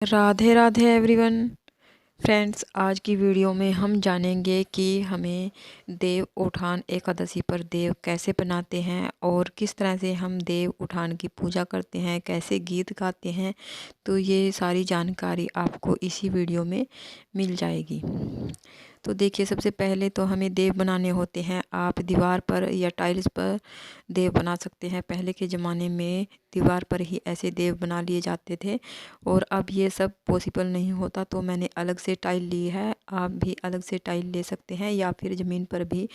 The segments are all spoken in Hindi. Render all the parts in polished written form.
राधे राधे एवरीवन। फ्रेंड्स, आज की वीडियो में हम जानेंगे कि हमें देव उठान एकादशी पर देव कैसे बनाते हैं और किस तरह से हम देव उठान की पूजा करते हैं, कैसे गीत गाते हैं। तो ये सारी जानकारी आपको इसी वीडियो में मिल जाएगी। तो देखिए, सबसे पहले तो हमें देव बनाने होते हैं। आप दीवार पर या टाइल्स पर देव बना सकते हैं। पहले के ज़माने में दीवार पर ही ऐसे देव बना लिए जाते थे और अब ये सब पॉसिबल नहीं होता, तो मैंने अलग से टाइल ली है। आप भी अलग से टाइल ले सकते हैं या फिर ज़मीन पर भी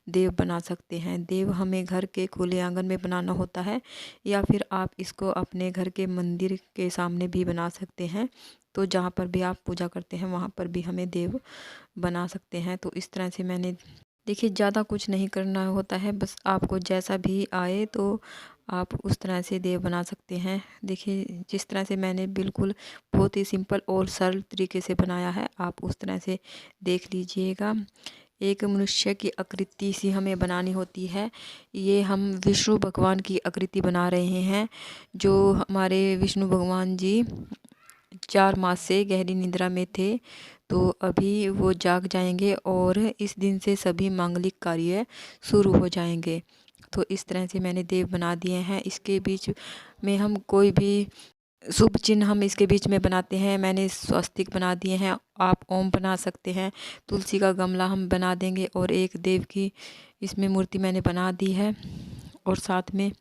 देव बना सकते हैं। देव हमें घर के खुले आंगन में बनाना होता है या फिर आप इसको अपने घर के मंदिर के सामने भी बना सकते हैं। तो जहाँ पर भी आप पूजा करते हैं वहाँ पर भी हमें देव बना सकते हैं। तो इस तरह से मैंने देखिए, ज़्यादा कुछ नहीं करना होता है, बस आपको जैसा भी आए तो आप उस तरह से देव बना सकते हैं। देखिए, जिस तरह से मैंने बिल्कुल बहुत ही सिंपल और सरल तरीके से बनाया है, आप उस तरह से देख लीजिएगा। एक मनुष्य की आकृति सी हमें बनानी होती है। ये हम विष्णु भगवान की आकृति बना रहे हैं। जो हमारे विष्णु भगवान जी 4 मास से गहरी निद्रा में थे, तो अभी वो जाग जाएंगे और इस दिन से सभी मांगलिक कार्य शुरू हो जाएंगे। तो इस तरह से मैंने देव बना दिए हैं। इसके बीच में हम कोई भी शुभ चिन्ह हम इसके बीच में बनाते हैं। मैंने स्वस्तिक बना दिए हैं, आप ओम बना सकते हैं। तुलसी का गमला हम बना देंगे और एक देव की इसमें मूर्ति मैंने बना दी है। और साथ में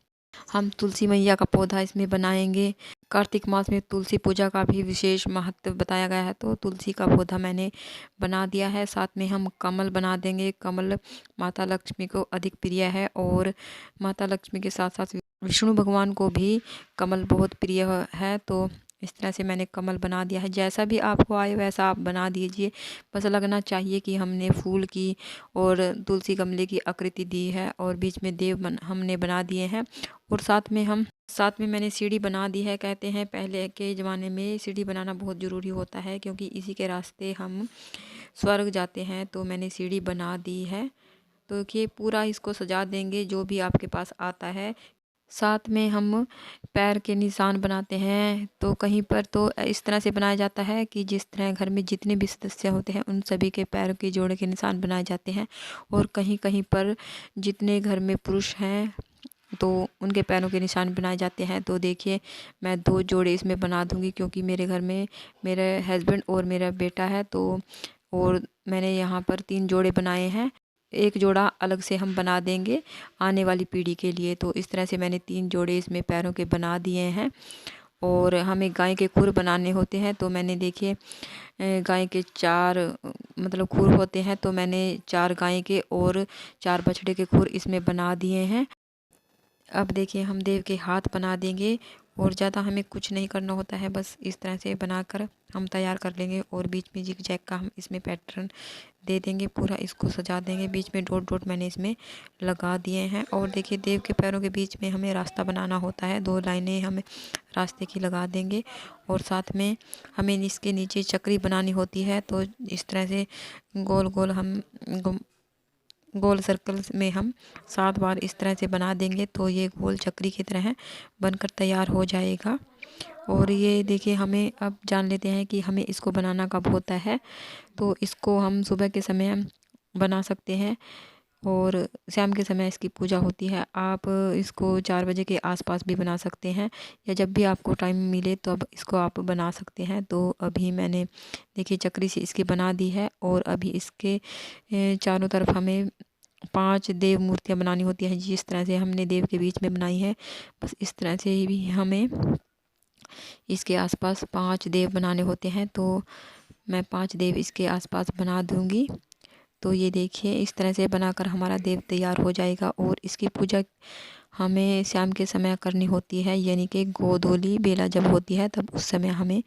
हम तुलसी मैया का पौधा इसमें बनाएंगे। कार्तिक मास में तुलसी पूजा का भी विशेष महत्व बताया गया है, तो तुलसी का पौधा मैंने बना दिया है। साथ में हम कमल बना देंगे। कमल माता लक्ष्मी को अधिक प्रिय है और माता लक्ष्मी के साथ साथ विष्णु भगवान को भी कमल बहुत प्रिय है। तो इस तरह से मैंने कमल बना दिया है। जैसा भी आपको आए वैसा आप बना दीजिए, बस लगना चाहिए कि हमने फूल की और तुलसी गमले की आकृति दी है और बीच में देव हमने बना दिए हैं। और साथ में मैंने सीढ़ी बना दी है। कहते हैं पहले के ज़माने में सीढ़ी बनाना बहुत ज़रूरी होता है, क्योंकि इसी के रास्ते हम स्वर्ग जाते हैं। तो मैंने सीढ़ी बना दी है। तो ये पूरा इसको सजा देंगे जो भी आपके पास आता है। साथ में हम पैर के निशान बनाते हैं। तो कहीं पर तो इस तरह से बनाया जाता है कि जिस तरह घर में जितने भी सदस्य होते हैं उन सभी के पैरों के जोड़े के निशान बनाए जाते हैं। और कहीं कहीं पर जितने घर में पुरुष हैं तो उनके पैरों के निशान बनाए जाते हैं। तो देखिए, मैं 2 जोड़े इसमें बना दूंगी, क्योंकि मेरे घर में मेरे हस्बैंड और मेरा बेटा है। तो और मैंने यहाँ पर 3 जोड़े बनाए हैं। एक जोड़ा अलग से हम बना देंगे आने वाली पीढ़ी के लिए। तो इस तरह से मैंने 3 जोड़े इसमें पैरों के बना दिए हैं। और हमें गाय के खुर बनाने होते हैं। तो मैंने देखिए, गाय के 4 मतलब खुर होते हैं, तो मैंने 4 गाय के और 4 बछड़े के खुर इसमें बना दिए हैं। अब देखिए, हम देव के हाथ बना देंगे और ज़्यादा हमें कुछ नहीं करना होता है, बस इस तरह से बनाकर हम तैयार कर लेंगे। और बीच में जिग जैग का हम इसमें पैटर्न दे देंगे, पूरा इसको सजा देंगे। बीच में डॉट डॉट मैंने इसमें लगा दिए हैं। और देखिए, देव के पैरों के बीच में हमें रास्ता बनाना होता है। 2 लाइनें हमें रास्ते की लगा देंगे। और साथ में हमें इसके नीचे चक्री बनानी होती है। तो इस तरह से गोल गोल हम गोल सर्कल में हम 7 बार इस तरह से बना देंगे, तो ये गोल चक्री की तरह बनकर तैयार हो जाएगा। और ये देखिए, हमें अब जान लेते हैं कि हमें इसको बनाना कब होता है। तो इसको हम सुबह के समय बना सकते हैं और शाम के समय इसकी पूजा होती है। आप इसको 4 बजे के आसपास भी बना सकते हैं, या जब भी आपको टाइम मिले तो अब इसको आप बना सकते हैं। तो अभी मैंने देखिए चक्री से इसकी बना दी है। और अभी इसके चारों तरफ हमें 5 देव मूर्तियाँ बनानी होती है, जिस तरह से हमने देव के बीच में बनाई है। बस इस तरह से ही भी हमें इसके आसपास 5 देव बनाने होते हैं। तो मैं 5 देव इसके आसपास बना दूंगी। तो ये देखिए, इस तरह से बनाकर हमारा देव तैयार हो जाएगा। और इसकी पूजा हमें शाम के समय करनी होती है, यानी कि गोधूली बेला जब होती है तब उस समय हमें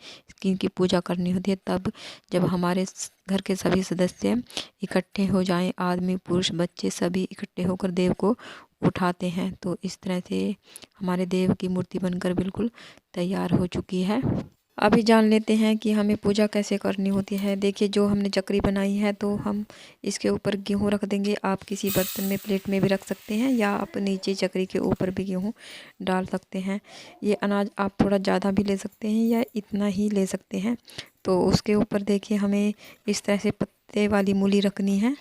इनकी पूजा करनी होती है। तब जब हमारे घर के सभी सदस्य इकट्ठे हो जाएं, आदमी पुरुष बच्चे सभी इकट्ठे होकर देव को उठाते हैं। तो इस तरह से हमारे देव की मूर्ति बनकर बिल्कुल तैयार हो चुकी है। अभी जान लेते हैं कि हमें पूजा कैसे करनी होती है। देखिए, जो हमने चकरी बनाई है तो हम इसके ऊपर गेहूँ रख देंगे। आप किसी बर्तन में, प्लेट में भी रख सकते हैं या आप नीचे चकरी के ऊपर भी गेहूँ डाल सकते हैं। ये अनाज आप थोड़ा ज़्यादा भी ले सकते हैं या इतना ही ले सकते हैं। तो उसके ऊपर देखिए हमें इस तरह से पत्ते वाली मूली रखनी है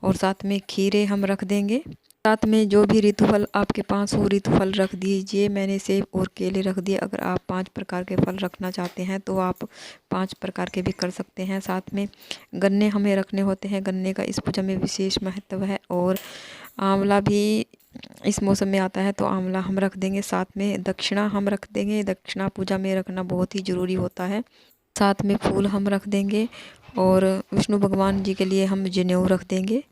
और साथ में खीरे हम रख देंगे। साथ में जो भी ऋतुफल आपके पास हो ऋतुफल रख दीजिए। मैंने सेब और केले रख दिए। अगर आप 5 प्रकार के फल रखना चाहते हैं तो आप 5 प्रकार के भी कर सकते हैं। साथ में गन्ने हमें रखने होते हैं। गन्ने का इस पूजा में विशेष महत्व है और आंवला भी इस मौसम में आता है तो आंवला हम रख देंगे। साथ में दक्षिणा हम रख देंगे। दक्षिणा पूजा में रखना बहुत ही ज़रूरी होता है। साथ में फूल हम रख देंगे और विष्णु भगवान जी के लिए हम जनेऊ रख देंगे।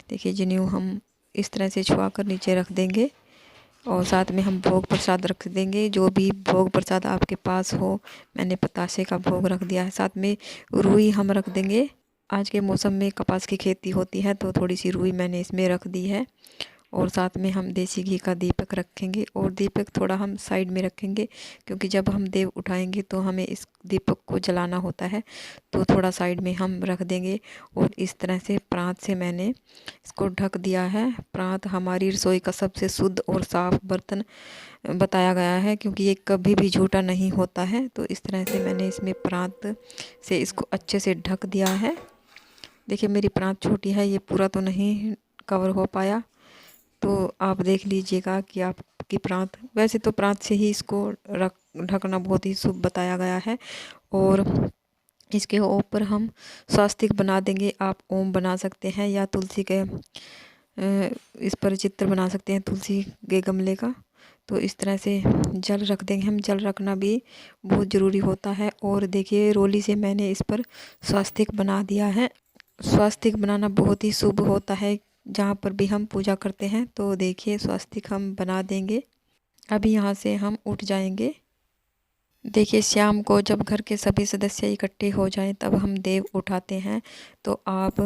देखिए, जनेऊ हम इस तरह से छुआ कर नीचे रख देंगे और साथ में हम भोग प्रसाद रख देंगे। जो भी भोग प्रसाद आपके पास हो, मैंने पतासे का भोग रख दिया है। साथ में रुई हम रख देंगे। आज के मौसम में कपास की खेती होती है तो थोड़ी सी रुई मैंने इसमें रख दी है। और साथ में हम देसी घी का दीपक रखेंगे और दीपक थोड़ा हम साइड में रखेंगे क्योंकि जब हम देव उठाएंगे तो हमें इस दीपक को जलाना होता है। तो थोड़ा साइड में हम रख देंगे और इस तरह से प्रांत से मैंने इसको ढक दिया है। प्रांत हमारी रसोई का सबसे शुद्ध और साफ बर्तन बताया गया है क्योंकि ये कभी भी झूठा नहीं होता है। तो इस तरह से मैंने इसमें प्रांत से इसको अच्छे से ढक दिया है। देखिए, मेरी प्रांत छोटी है, ये पूरा तो नहीं कवर हो पाया, तो आप देख लीजिएगा कि आपकी प्रांत, वैसे तो प्रांत से ही इसको ढकना बहुत ही शुभ बताया गया है। और इसके ऊपर हम स्वास्तिक बना देंगे। आप ओम बना सकते हैं या तुलसी के इस पर चित्र बना सकते हैं तुलसी के गमले का। तो इस तरह से जल रख देंगे हम। जल रखना भी बहुत ज़रूरी होता है। और देखिए, रोली से मैंने इस पर स्वास्तिक बना दिया है। स्वास्तिक बनाना बहुत ही शुभ होता है जहाँ पर भी हम पूजा करते हैं। तो देखिए, स्वास्तिक हम बना देंगे। अभी यहाँ से हम उठ जाएंगे। देखिए, शाम को जब घर के सभी सदस्य इकट्ठे हो जाएं तब हम देव उठाते हैं। तो आप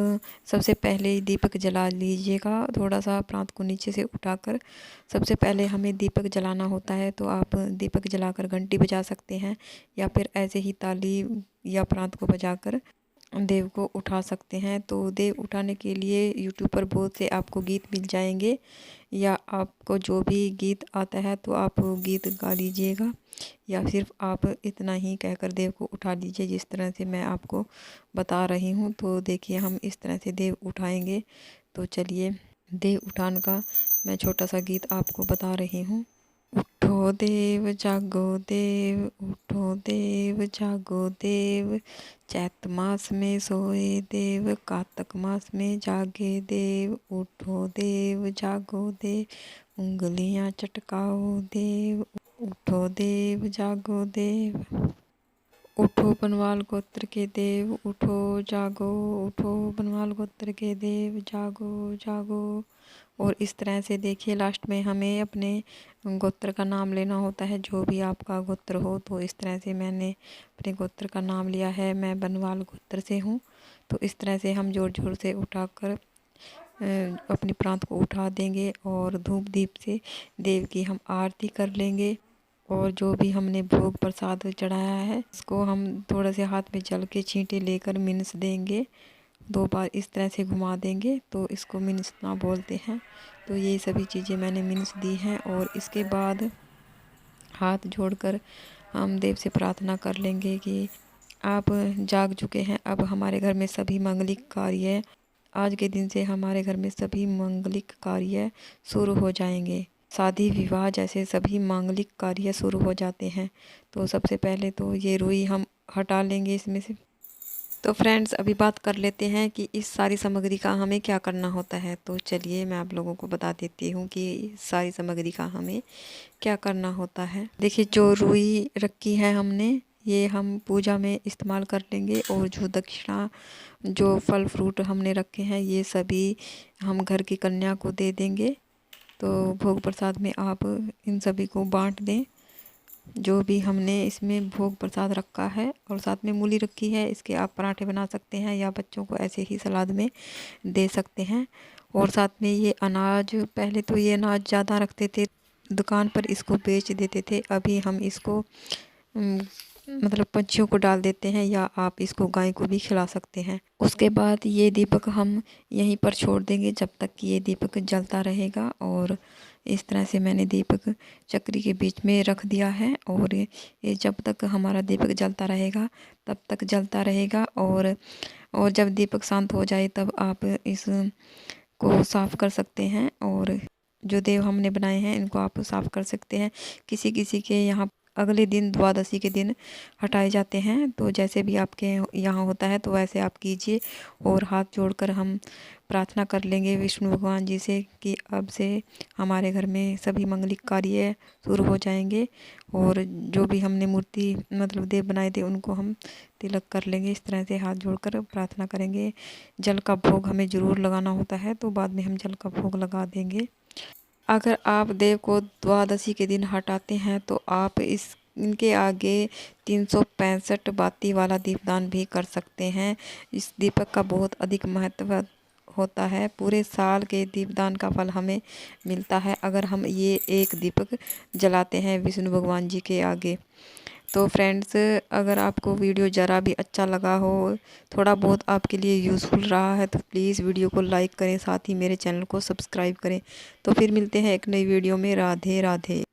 सबसे पहले दीपक जला लीजिएगा। थोड़ा सा प्रांत को नीचे से उठाकर सबसे पहले हमें दीपक जलाना होता है। तो आप दीपक जलाकर घंटी बजा सकते हैं या फिर ऐसे ही ताली या प्रांत को बजाकर देव को उठा सकते हैं। तो देव उठाने के लिए यूट्यूब पर बहुत से आपको गीत मिल जाएंगे या आपको जो भी गीत आता है तो आप वो गीत गा लीजिएगा या सिर्फ आप इतना ही कहकर देव को उठा लीजिए जिस तरह से मैं आपको बता रही हूँ। तो देखिए, हम इस तरह से देव उठाएंगे। तो चलिए, देव उठान का मैं छोटा सा गीत आपको बता रही हूँ। उठो देव जागो देव, उठो देव जागो देव, चैत मास में सोए देव, कार्तिक मास में जागे देव। उठो देव जागो देव, उंगलियां चटकाओ देव, उठो देव जागो देव। उठो बनवाल गोत्र के देव, उठो जागो, उठो बनवाल गोत्र के देव, जागो जागो। और इस तरह से देखिए, लास्ट में हमें अपने गोत्र का नाम लेना होता है। जो भी आपका गोत्र हो, तो इस तरह से मैंने अपने गोत्र का नाम लिया है। मैं बनवाल गोत्र से हूँ। तो इस तरह से हम जोर जोर से उठाकर अपनी प्रांत को उठा देंगे और धूप दीप से देव की हम आरती कर लेंगे। और जो भी हमने भोग प्रसाद चढ़ाया है इसको हम थोड़ा से हाथ में जल के छींटे लेकर मिन्स देंगे। 2 बार इस तरह से घुमा देंगे तो इसको मिन्सना बोलते हैं। तो ये सभी चीज़ें मैंने मिन्स दी हैं और इसके बाद हाथ जोड़कर हम देव से प्रार्थना कर लेंगे कि आप जाग चुके हैं, अब हमारे घर में सभी मांगलिक कार्य, आज के दिन से हमारे घर में सभी मांगलिक कार्य शुरू हो जाएंगे। शादी विवाह जैसे सभी मांगलिक कार्य शुरू हो जाते हैं। तो सबसे पहले तो ये रुई हम हटा लेंगे इसमें से। तो फ्रेंड्स, अभी बात कर लेते हैं कि इस सारी सामग्री का हमें क्या करना होता है। तो चलिए, मैं आप लोगों को बता देती हूँ कि इस सारी सामग्री का हमें क्या करना होता है। देखिए, जो रुई रखी है हमने, ये हम पूजा में इस्तेमाल कर लेंगे। और जो दक्षिणा, जो फल फ्रूट हमने रखे हैं, ये सभी हम घर की कन्या को दे देंगे। तो भोग प्रसाद में आप इन सभी को बांट दें जो भी हमने इसमें भोग प्रसाद रखा है। और साथ में मूली रखी है, इसके आप पराठे बना सकते हैं या बच्चों को ऐसे ही सलाद में दे सकते हैं। और साथ में ये अनाज, पहले तो ये अनाज ज़्यादा रखते थे, दुकान पर इसको बेच देते थे। अभी हम इसको मतलब पंछियों को डाल देते हैं, या आप इसको गाय को भी खिला सकते हैं। उसके बाद ये दीपक हम यहीं पर छोड़ देंगे जब तक कि ये दीपक जलता रहेगा। और इस तरह से मैंने दीपक चक्री के बीच में रख दिया है, और ये जब तक हमारा दीपक जलता रहेगा तब तक जलता रहेगा। और जब दीपक शांत हो जाए तब आप इस को साफ़ कर सकते हैं। और जो देव हमने बनाए हैं इनको आप साफ़ कर सकते हैं। किसी किसी के यहाँ अगले दिन द्वादशी के दिन हटाए जाते हैं, तो जैसे भी आपके यहाँ होता है तो वैसे आप कीजिए। और हाथ जोड़कर हम प्रार्थना कर लेंगे विष्णु भगवान जी से कि अब से हमारे घर में सभी मंगलिक कार्य शुरू हो जाएंगे। और जो भी हमने मूर्ति मतलब देव बनाए थे उनको हम तिलक कर लेंगे। इस तरह से हाथ जोड़कर प्रार्थना करेंगे। जल का भोग हमें ज़रूर लगाना होता है, तो बाद में हम जल का भोग लगा देंगे। अगर आप देव को द्वादशी के दिन हटाते हैं तो आप इनके आगे 365 बाती वाला दीपदान भी कर सकते हैं। इस दीपक का बहुत अधिक महत्व होता है। पूरे साल के दीपदान का फल हमें मिलता है अगर हम ये एक दीपक जलाते हैं विष्णु भगवान जी के आगे। तो फ्रेंड्स, अगर आपको वीडियो ज़रा भी अच्छा लगा हो, थोड़ा बहुत आपके लिए यूज़फुल रहा है, तो प्लीज़ वीडियो को लाइक करें, साथ ही मेरे चैनल को सब्सक्राइब करें। तो फिर मिलते हैं एक नई वीडियो में। राधे राधे।